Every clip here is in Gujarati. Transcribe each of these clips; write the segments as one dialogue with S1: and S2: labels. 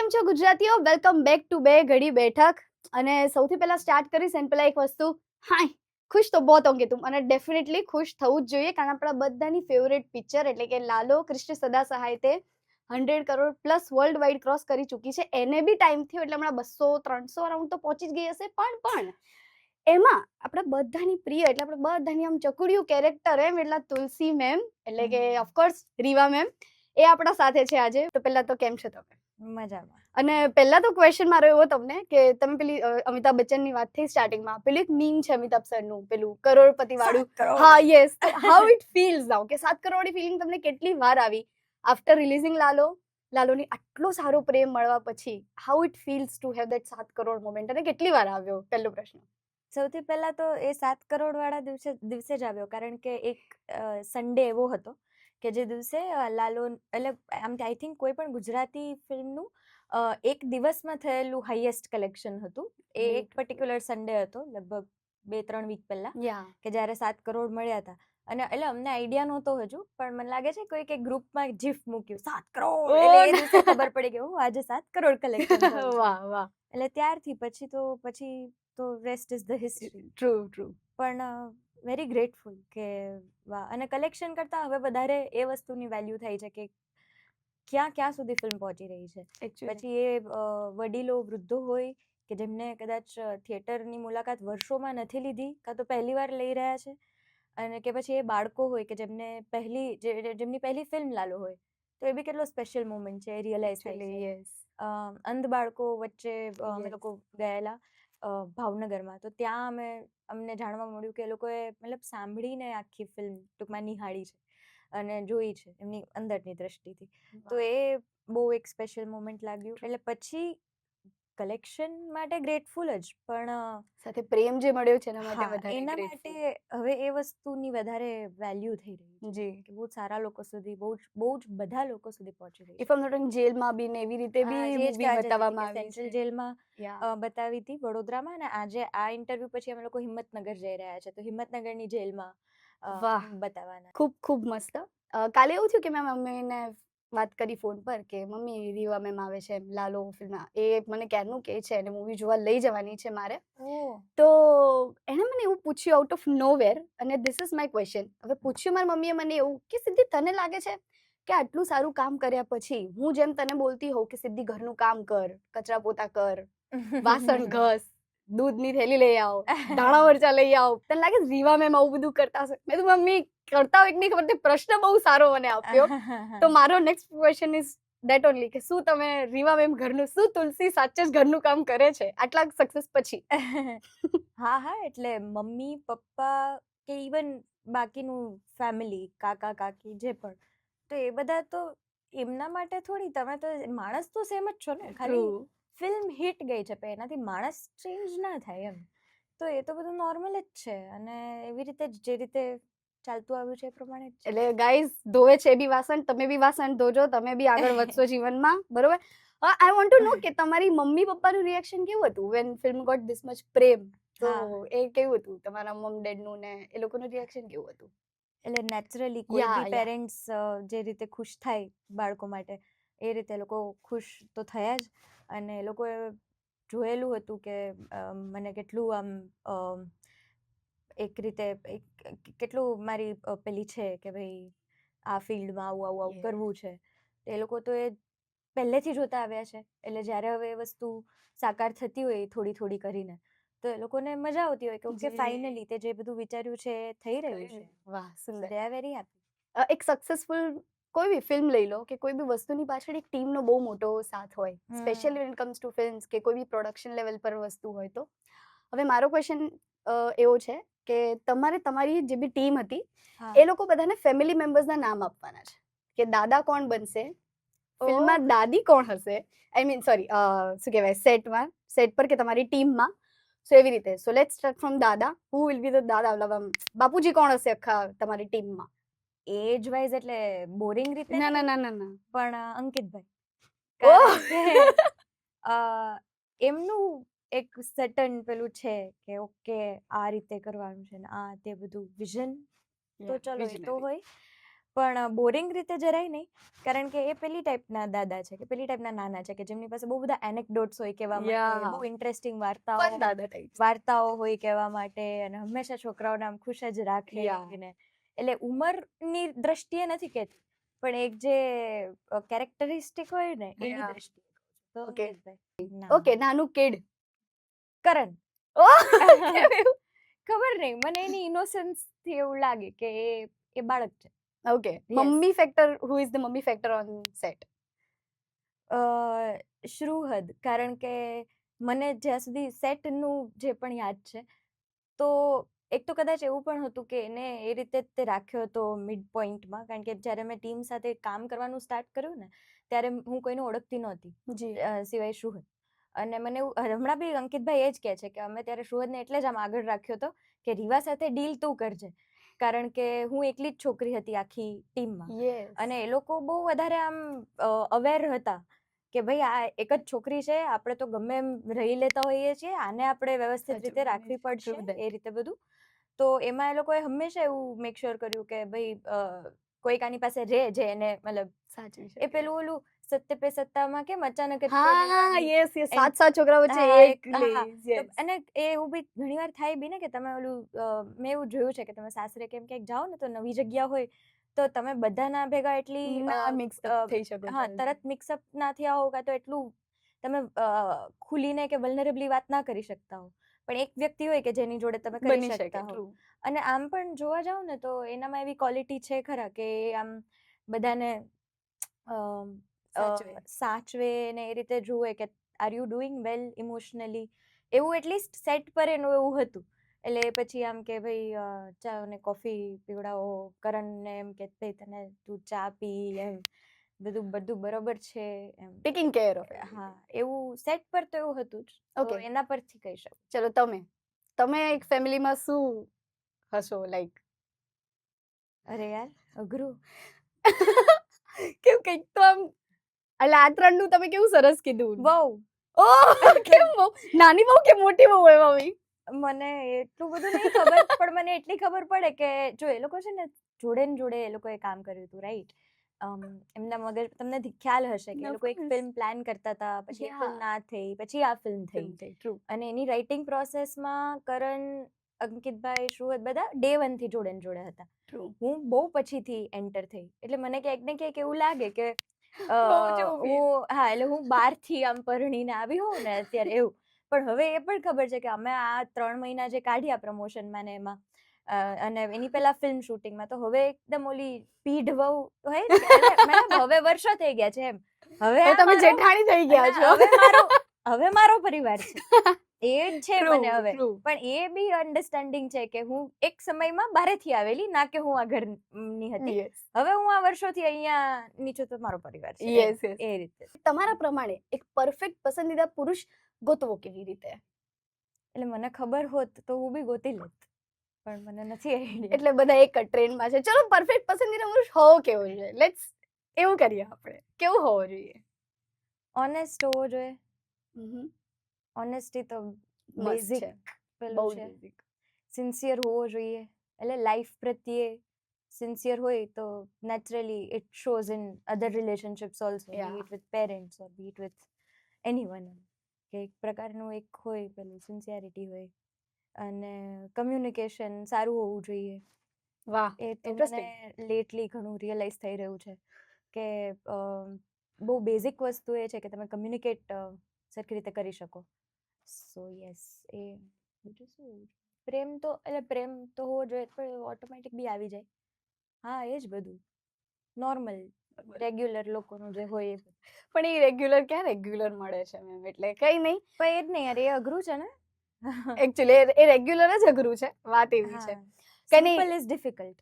S1: કેમ છો ગુજરાતીઓ? વેલકમ બેક ટુ બે ઘડી બેઠક. અને સૌથી પહેલા સ્ટાર્ટ કરીશ એના પહેલા એક વસ્તુ, હાય ખુશ તો બહોત હોંગે તુમ, અને ડેફિનેટલી ખુશ થવું જ જોઈએ, કારણ આપણા બધાની ફેવરેટ પિક્ચર એટલે કે લાલો કૃષ્ણ સદા સહાય તે 100 crore plus world wide cross કરી ચૂકી છે. એને બી ટાઈમ થયો એટલે હમણાં 200-300 અરાઉન્ડ તો પહોંચી જ ગઈ હશે. પણ એમાં આપણા બધાની પ્રિય એટલે આપણે બધાની આમ ચકુડિયું કેરેક્ટર એટલે તુલસી મેમ એટલે કે ઓફકોર્સ રીવા મેમ એ આપણા સાથે છે આજે. તો પહેલા તો કેમ છો તમે?
S2: મજામાં.
S1: અને પહેલા તો ક્વેશ્ચન મારો એવો તમને કે તમે પેલી અમિતાભ બચ્ચનની વાત થઈ સ્ટાર્ટિંગમાં, પેલું એક મીમ છે અમિતાભ સરનું, પેલું કરોડપતિ વાળું. હા યસ, હાઉ ઇટ ફીલ્સ નાઉ કે 7 કરોડની ફિલિંગ તમને કેટલી વાર આવી આફ્ટર રિલીઝિંગ લાલોની આટલો સારો પ્રેમ મળવા પછી? How it feels to have that 7 crore moment, અને કેટલી વાર આવ્યો? પહેલો પ્રશ્ન.
S2: સૌથી પહેલા તો એ 7 કરોડ વાળા દિવસે જ આવ્યો, કારણ કે એક સન્ડે એવો હતો કે જે દિવસે લાલો એટલે આઈ થિંક કોઈ પણ ગુજરાતી ફિલ્મનું એક દિવસમાં થયેલું હાઈએસ્ટ કલેક્શન હતું. એ એક પર્ટિક્યુલર સન્ડે હતો, લગભગ 2-3 વીક પહેલા, કે જ્યારે 7 કરોડ મળ્યા હતા. અને એટલે અમને આઈડિયા નહોતો હજુ, પણ મને લાગે છે કોઈ કે ગ્રુપમાં જીફ મૂક્યું 7 કરોડ, એટલે એ દિવસે ખબર પડી કે આજે 7 કરોડ કલેક્શન થયું.
S1: વાહ વાહ.
S2: એટલે ત્યારથી પછી તો rest is the history.
S1: True.
S2: પણ વેરી ગ્રેટફુલ કે વાહ. અને કલેક્શન કરતાં હવે વધારે એ વસ્તુની વેલ્યુ થાય છે કે ક્યાં સુધી ફિલ્મ પહોંચી રહી છે. પછી એ વડીલો, વૃદ્ધો હોય કે જેમને કદાચ થિયેટરની મુલાકાત વર્ષોમાં નથી લીધી, કાં તો પહેલી વાર લઈ રહ્યા છે, અને કે પછી એ બાળકો હોય કે જેમની પહેલી ફિલ્મ લાલો હોય, તો એ બી કેટલો સ્પેશિયલ મોમેન્ટ છે. રિયલાઇઝ થાય છે. અંધ બાળકો વચ્ચે અમે લોકો ગયેલા ભાવનગરમાં, તો ત્યાં અમને જાણવા મળ્યું કે એ લોકોએ મતલબ સાંભળીને આખી ફિલ્મ ટૂંકમાં નિહાળી છે અને જોઈ છે એમની અંદરની દ્રષ્ટિથી. તો એ બહુ એક સ્પેશિયલ મોમેન્ટ લાગ્યું. એટલે પછી કલેક્શન માટે ગ્રેટફુલ જ, પણ
S1: સાથે પ્રેમ જે મળ્યો છે એના માટે વધારે
S2: એના
S1: ગ્રેટફુલ.
S2: માટે હવે એ વસ્તુની વધારે વેલ્યુ થઈ રહી છે
S1: જી.
S2: કે બહુ સારા લોકો સુધી, બહુ જ બધા લોકો સુધી પહોંચી રહી છે.
S1: ઇફ આમ નોટ જેલમાં બી ને એવી રીતે બી મૂવી બતાવવામાં આવી છે.
S2: જેલમાં બતાવી હતી વડોદરામાં, અને આજે આ ઇન્ટરવ્યુ પછી અમે લોકો હિંમતનગર જઈ રહ્યા છે, તો હિંમતનગરની જેલમાં બતાવવાના.
S1: ખૂબ મસ્ત. કાલે એવું થયું કે મેં મમ્મીને વાત કરી ફોન પર કે મમ્મી રીવા મેમ આવે છે લાલો ફિલ્મમાં, એ મને ક્યારનું કહે છે અને મૂવી જોવા લઈ જવાની છે મારે. તો એને મને એવું પૂછ્યું આઉટ ઓફ નોવેર, અને ધીસ ઇઝ માય ક્વેશ્ચન. હવે પૂછ્યું મારી મમ્મીએ મને એવું કે સિદ્ધિ તને લાગે છે કે આટલું સારું કામ કર્યા પછી હું જેમ તને બોલતી હોઉં કે સિદ્ધિ ઘરનું કામ કર, કચરા પોતા કર, વાસણ ઘસ, દૂધની થેલી લઈ આવ, ધાણા મરચા લઈ આવ, તને લાગે રીવા મેમ આવું બધું કરતા હશે? મેં તો મમ્મી કરતા હોય કે નહીં ખબર, પ્રશ્ન બહુ સારો મને આપ્યો. તો મારો next question is that only કે શું તમે રીવા મેમ ઘરનું, શું તુલસી સાચે જ ઘરનું કામ કરે છે આટલા સક્સેસ પછી?
S2: હા, એટલે મમ્મી, પપ્પા કે ઇવન બાકીનું ફેમિલી, કાકા કાકી જે પણ, તો એ બધા તો એમના માટે થોડી, તમે તો માણસ તો સેમ જ છો ને, ખાલી ફિલ્મ હિટ ગઈ છે પણ એનાથી માણસ ચેન્જ ના થાય એમ. તો એ તો બધું નોર્મલ જ છે, અને એવી રીતે જે રીતે ચાલતું આવ્યું છે એ પ્રમાણે જ.
S1: એટલે ગાઈઝ, ધોવે છે બી વાસણ, તમે બી વાસણ ધોજો, તમે બી આગળ વધશો જીવનમાં, બરોબર? આઈ વોન્ટ ટુ નો કે તમારી મમ્મી પપ્પાનું રિએક્શન કેવું હતું when film got this much પ્રેમ? તો એ કેવું હતું તમારા મમ ડેડનું ને એ લોકોનું રિએક્શન કેવું હતું?
S2: એટલે નેચરલી કોઈ બી પેરેન્ટ્સ જે રીતે ખુશ થાય બાળકો માટે, એ રીતે લોકો ખુશ તો થયા જ. અને એ લોકોએ જોયેલું હતું કે મને કેટલું આમ એક રીતે કેટલું મારી પેલી છે કે ભાઈ આ ફિલ્ડમાં આવું કરવું છે. એ લોકો તો એ પહેલેથી જોતા આવ્યા છે, એટલે જ્યારે હવે એ વસ્તુ સાકાર થતી હોય થોડી કરીને, તો એ લોકોને મજા આવતી હોય કે ઓકે ફાઇનલી તે જે બધું વિચાર્યું છે એ થઈ રહ્યું છે.
S1: વાહ, સુંદર.
S2: They are very happy.
S1: એક સક્સેસફુલ કોઈ બી ફિલ્મ લઈ લો કે કોઈ બી વસ્તુની પાછળ એક ટીમનો બહુ મોટો સાથ હોય, specially when it comes to films કે કોઈ બી પ્રોડક્શન લેવલ પર વસ્તુ હોય. તો હવે મારો ક્વેશ્ચન એવો છે કે તમારે તમારી જે બી ટીમ હતી એ લોકો બધાને ફેમિલી મેમ્બર્સના નામ આપવાના છે કે દાદા કોણ બનશે, ફિલ્મમાં દાદી કોણ હશે, આઈ મીન સોરી શું કહેવાય સેટ પર કે તમારી ટીમમાં. સો એવી રીતે, સો લેટ્સ સ્ટાર્ટ ફ્રોમ દાદા. હુ વિલ બી ધ દાદા? બાપુજી કોણ હશે આખા તમારી ટીમમાં?
S2: એજ વાઇઝ એટલે બોરિંગ રીતે
S1: ના,
S2: પણ અંકિતભાઈ, કારણ કે એમનું એક સર્ટન પેલું છે કે ઓકે આ રીતે કરવાનું છે ને આ તે બધું વિઝન, તો ચલો એ તો હોય. પણ બોરિંગ રીતે જરાય નહીં, કારણ કે એ પેલી ટાઈપના દાદા છે કે પેલી ટાઈપના નાના છે કે જેમની પાસે બહુ બધા એનેક્ડોટ્સ હોય કહેવા માટે, બહુ ઇન્ટરેસ્ટિંગ વાર્તાઓ હોય કહેવા માટે, અને હંમેશા છોકરાઓને આમ ખુશ જ રાખે ને. એટલે ઉંમરની દ્રષ્ટિએ નથી કહેતી, પણ એક જે કેરેક્ટરિસ્ટિક હોય ને એની દ્રષ્ટિએ તો
S1: ઓકે, નાનું કિડ
S2: કરણ.
S1: કેવું?
S2: ખબર નહીં, મને એની ઇનોસન્સ થી એવું લાગે કે એ બાળક છે.
S1: Okay, mummy factor, who is the mummy factor on set?
S2: Shruhad, કારણ કે મને જ્યાં સુધી સેટનું જે પણ યાદ છે, તો એક તો કદાચ એવું પણ હતું કે એને એ રીતે તે રાખ્યો હતો મિડ પોઈન્ટમાં, કારણ કે જ્યારે મેં ટીમ સાથે કામ કરવાનું સ્ટાર્ટ કર્યું ને ત્યારે હું કોઈને ઓળખતી નહોતી સિવાય શ્રુહદ. અને મને હમણાં બી અંકિતભાઈ એ જ કહે છે કે અમે ત્યારે શ્રુહદને એટલે જ આમ આગળ રાખ્યો હતો કે રીવા સાથે ડીલ તું કરજે, કારણ કે હું એકલી જ છોકરી હતી આખી ટીમમાં, અને એ લોકો બહુ વધારે આમ અવેર હતા કે ભાઈ આ એક જ છોકરી છે, આપણે તો ગમે એમ રહી લેતા હોઈએ છીએ, આને આપણે વ્યવસ્થિત રીતે રાખવી પડશે, એ રીતે બધું. તો એમાં એ લોકોએ હંમેશા એવું મેક શ્યોર કર્યું કે ભાઈ કોઈક આની પાસે રહે જે એને મતલબ
S1: સાચું
S2: એ પેલું ઓલું સત્ય પે સત્તામાં કેમ અચાનક
S1: સાત છોકરા વચ્ચે એક
S2: અને એ એવું બી ઘણીવાર થાય બી ને કે તમે ઓલું મેં એવું જોયું છે કે તમે સાસરે કેમ ક્યાંક જાઓ ને તો નવી જગ્યા હોય તો તમે બધાના ભેગા એટલી
S1: મિક્સઅપ થઈ શકો.
S2: હા, તરત મિક્સઅપ ના થયા હો કાં તો એટલું તમે ખુલીને કે વલ્નરેબલી વાત ના કરી શકતા હો, પણ એક વ્યક્તિ હોય કે જેની જોડે તમે કરી શકતા હો. અને આમ પણ જોવા જાવ ને તો એનામાં એવી ક્વોલિટી છે ખરા કે આમ બધાને સાચવે ને એ રીતે જુએ કે are you doing well emotionally, એવું એટલીસ્ટ સેટ પર એનું એવું હતું. એટલે પછી આમ કે ભાઈ ચા ને કોફી પીવડાવો, કરણને એમ કે ભાઈ તને તું ચા પી, એમ બધું બરોબર છે, એમ
S1: ટેકિંગ કેર ઓફ.
S2: હા, એવું સેટ પર તો એવું હતું જ. તો એના પરથી કહી શકું.
S1: ચલો, તમે એક ફેમિલીમાં શું હશો? લાઈક
S2: અરે યાર અઘરું.
S1: કેમ કંઈક તો આમ, એટલે આ ત્રણનું તમે કેવું સરસ કીધું.
S2: બહુ
S1: કેમ બહુ નાની બહુ કે મોટી બહુ હોય મમ્મી?
S2: મને એટલું બધું નહીં ખબર, પણ મને એટલી ખબર પડે કે જો એ લોકો છે ને જોડે ને જોડે એ લોકોએ કામ કર્યું હતું, રાઈટ? એમના મગજ, તમને ખ્યાલ હશે કે એ લોકો એક ફિલ્મ પ્લાન કરતા હતા, પછી ફિલ્મ ના થઈ, પછી આ ફિલ્મ થઈ, અને એની રાઇટિંગ પ્રોસેસમાં કરણ, અંકિતભાઈ, શ્રુહદ બધા ડે 1 થી જોડે ને જોડે હતા. હું બહુ પછીથી એન્ટર થઈ, એટલે મને ક્યાંક ને ક્યાંક એવું લાગે કે હું 12 થી આમ પરણીને આવી હોઉં ને અત્યારે એવું. પણ હવે એ પણ ખબર છે કે અમે આ 3 મહિના જે કાઢ્યા પ્રમોશનમાં ને એમાં, અને એની પહેલા ફિલ્મ શૂટિંગમાં, તો હવે એકદમ ઓલી પીઢ વહુ હોય ને, મતલબ હવે વર્ષો થઈ ગયા છે એમ. હવે
S1: તમે જેઠાણી થઈ ગયા છો.
S2: હવે મારો પરિવાર છે, એ જ છે મને હવે. પણ એ બી અન્ડરસ્ટેન્ડિંગ છે કે હું એક સમયમાં બહારેથી આવેલી, ના કે હું આ ઘરની હતી. હવે હું આ વર્ષોથી અહીંયા નીચે તો મારો પરિવાર છે, એ રીતે.
S1: તમારા પ્રમાણે એક પરફેક્ટ પસંદીદા પુરુષ ગોતવો કેવી રીતે?
S2: એટલે મને ખબર હોત તો હું બી ગોતી લેત, પણ મને નથી આઈડિયા.
S1: એટલે બધા એક ટ્રેન્ડમાં છે. ચલો, પરફેક્ટ પસંદીદા પુરુષ હોવો કેવો જોઈએ? લેટ્સ એવું કરીએ આપણે. કેવું હોવો જોઈએ?
S2: ઓનેસ્ટ હોવો જોઈએ. ઓનેસ્ટી તો બેઝિક પેલું છે. સિન્સિયર હોવો જોઈએ, એટલે લાઈફ પ્રત્યે સિન્સિયર હોય તો naturally it shows in other relationships also, be it with parents or be it with anyone. કે એક પ્રકારનું એક હોય પેલું સિન્સિયરિટી હોય, અને કમ્યુનિકેશન સારું હોવું જોઈએ.
S1: વાહ,
S2: એ તો મને લેટલી ઘણું રિયલાઇઝ થઈ રહ્યું છે કે બહુ બેઝિક વસ્તુ એ છે કે તમે કમ્યુનિકેટ સરખી રીતે કરી શકો. સો યસ, એ બીજું શું? પ્રેમ તો હોવો જોઈએ, પણ ઓટોમેટિક બી આવી જાય. હા, એ જ બધું નોર્મલ રેગ્યુલર લોકોનું જે હોય.
S1: પણ એ રેગ્યુલર ક્યાં રેગ્યુલર મળે છે મેમ? એટલે કઈ નહીં,
S2: પણ એ જ નહીં યાર, એ અઘરું છે ને.
S1: એકચ્યુઅલી એ રેગ્યુલર જ અઘરું છે, વાત એવી છે.
S2: Simple is difficult.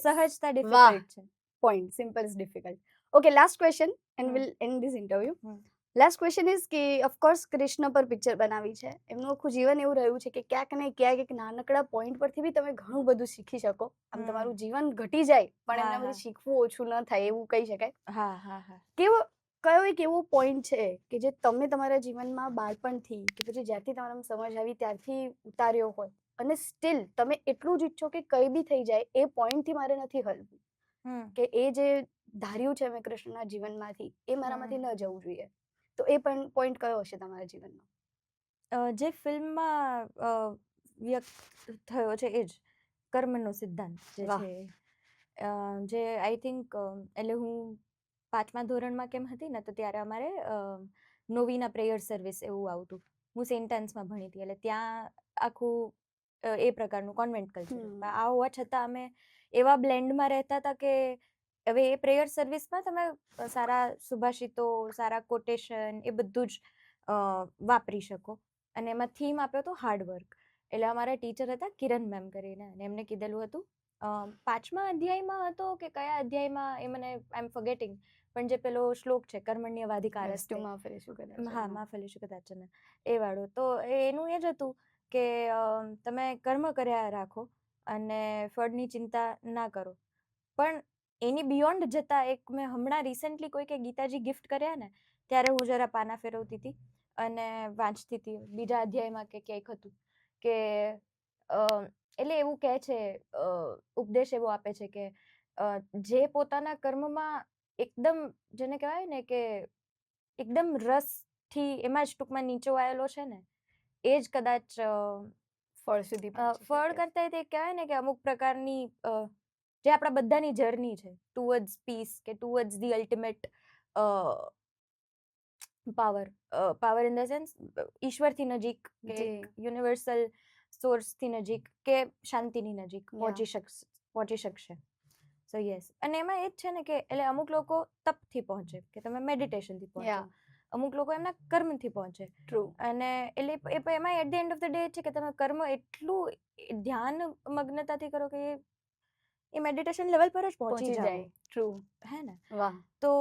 S2: સહજતા ડિફિકલ્ટ છે.
S1: Point, simple is difficult. Okay, last question and will end this interview. Last question is કે ઓફકોર્સ કૃષ્ણ પર પિક્ચર બનાવી છે, એમનું આખું જીવન એવું રહ્યું છે કે ક્યાંક ને ક્યાંક એક નાનકડા પોઈન્ટ પરથી બી તમે ઘણું બધું શીખી શકો. આમ તમારું જીવન ઘટી જાય પણ એમનામાંથી શીખવું ઓછું ન થાય એવું કહી શકાય. કયો એક એવો પોઈન્ટ છે કે જે તમે તમારા જીવનમાં બાળપણથી કે પછી જ્યારથી તમારામાં સમજ આવી ત્યારથી ઉતાર્યો હોય અને સ્ટીલ તમે એટલું જ ઈચ્છો કે કંઈ બી થઈ જાય એ પોઈન્ટથી મારે નથી હલવું, કે એ જે ધાર્યું છે મેં કૃષ્ણના જીવનમાંથી એ મારામાંથી ન જવું જોઈએ. તો એ પણ પોઈન્ટ કયો હશે તમારા જીવનમાં?
S2: જે ફિલ્મમાં વ્યક્ત થયો છે એ જ કર્મનો સિદ્ધાંત જે
S1: વાહ.
S2: છે. જે આઈ થિંક એટલે હું 5મા ધોરણમાં કેમ હતી ને તો ત્યારે અમારે નોવીના પ્રેયર સર્વિસ એવું આવતું. હું સેન્ટ આન્સમાં ભણી હતી એટલે ત્યાં આખું એ પ્રકારનું કોન્વેન્ટ કલ્ચર. આ હોવા છતાં અમે એવા બ્લેન્ડમાં રહેતા હતા કે હવે એ પ્રેયર સર્વિસમાં તમે સારા સુભાષિતો, સારા કોટેશન એ બધું જ વાપરી શકો. અને એમાં થીમ આપ્યો હતો હાર્ડવર્ક. એટલે અમારા ટીચર હતા કિરણ મેમ કરીને, અને એમને કીધેલું હતું 5મા અધ્યાયમાં હતો કે કયા અધ્યાયમાં એ મને આઈ એમ ફોરગેટિંગ, પણ જે પેલો શ્લોક છે કર્મણ્યવાધિકારસ્તે, હા માં ફલેષુ કદાચન, એ વાળો. તો એનું એ જ હતું કે તમે કર્મ કર્યા રાખો અને ફળની ચિંતા ના કરો. પણ એની બિયોન્ડ જતા એક મેં હમણાં રિસેન્ટલી કોઈકે ગીતાજી ગિફ્ટ કર્યા ને ત્યારે હું જરા પાના ફેરવતી હતી અને વાંચતી હતી બીજા અધ્યાયમાં કે ક્યાંક હતું કે એટલે એવું કહે છે, ઉપદેશ એવો આપે છે કે જે પોતાના કર્મમાં એકદમ જેને કહેવાય ને કે એકદમ રસથી એમાં જ ટૂંકમાં નીચોવાયેલો છે ને એ જ કદાચ
S1: ફળ સુધી
S2: ફળ કરતા તે કહેવાય ને કે અમુક પ્રકારની જે આપણા બધાની જર્ની છે ટુવર્ડ્સ પીસ કે towards the ultimate power in the sense ઈશ્વરથી નજીક કે યુનિવર્સલ સોર્સથી નજીક કે શાંતિની નજીક પહોંચી શકશે. સો યસ. અને એમાં એ જ છે ને કે એટલે અમુક લોકો તપથી પહોંચે કે તમે મેડિટેશનથી પહોંચો, અમુક લોકો એમના કર્મથી પહોંચે. અને એટલે એમાં at the end of the day છે કે તમે કર્મ એટલું ધ્યાન મગ્નતાથી કરો કે એ મેડિટેશન લેવલ પર જ પહોંચી જાય.
S1: ટ્રુ.
S2: હે ને?
S1: વાહ.
S2: તો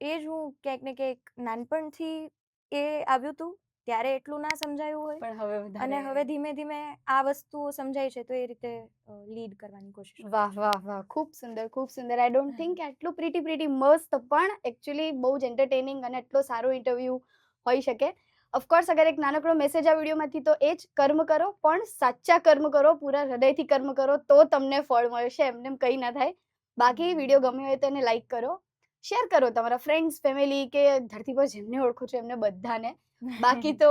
S2: એ જ હું ક્યાંક ને ક્યાંક નાનપણથી એ આવ્યું હતું ત્યારે એટલું ના સમજાયું હોય,
S1: પણ
S2: અને હવે ધીમે ધીમે આ વસ્તુઓ સમજાય છે તો એ રીતે લીડ કરવાની કોશિશ.
S1: વાહ વાહ વાહ, ખૂબ સુંદર ખૂબ સુંદર. આઈ ડોન્ટ થિંક આટલું પ્રીટી મસ્ત પણ એકચ્યુઅલી બહુ જ એન્ટરટેનિંગ અને એટલો સારો ઇન્ટરવ્યુ હોઈ શકે. ઓફકોર્સ અગર એક નાનકડો મેસેજ આ વિડીયોમાંથી તો એ જ કર્મ કરો, પણ સાચા કર્મ કરો, પૂરા હૃદયથી કર્મ કરો તો તમને ફળ મળશે, એમને કંઈ ના થાય. બાકી વિડીયો ગમ્યો હોય તો એને લાઈક કરો, શેર કરો તમારા ફ્રેન્ડ્સ, ફેમિલી કે ધરતી પર જેમને ઓળખો છો એમને બધાને. બાકી તો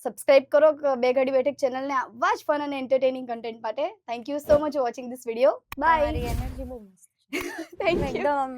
S1: સબસ્ક્રાઇબ કરો બે ઘડી બેઠક ચેનલને આવા જ ફન અને એન્ટરટેનિંગ કન્ટેન્ટ માટે. Thank you so much watching this video. Bye.
S2: તમારી એનર્જી બહુ મસ્ત છે.
S1: Thank you.
S2: એકદમ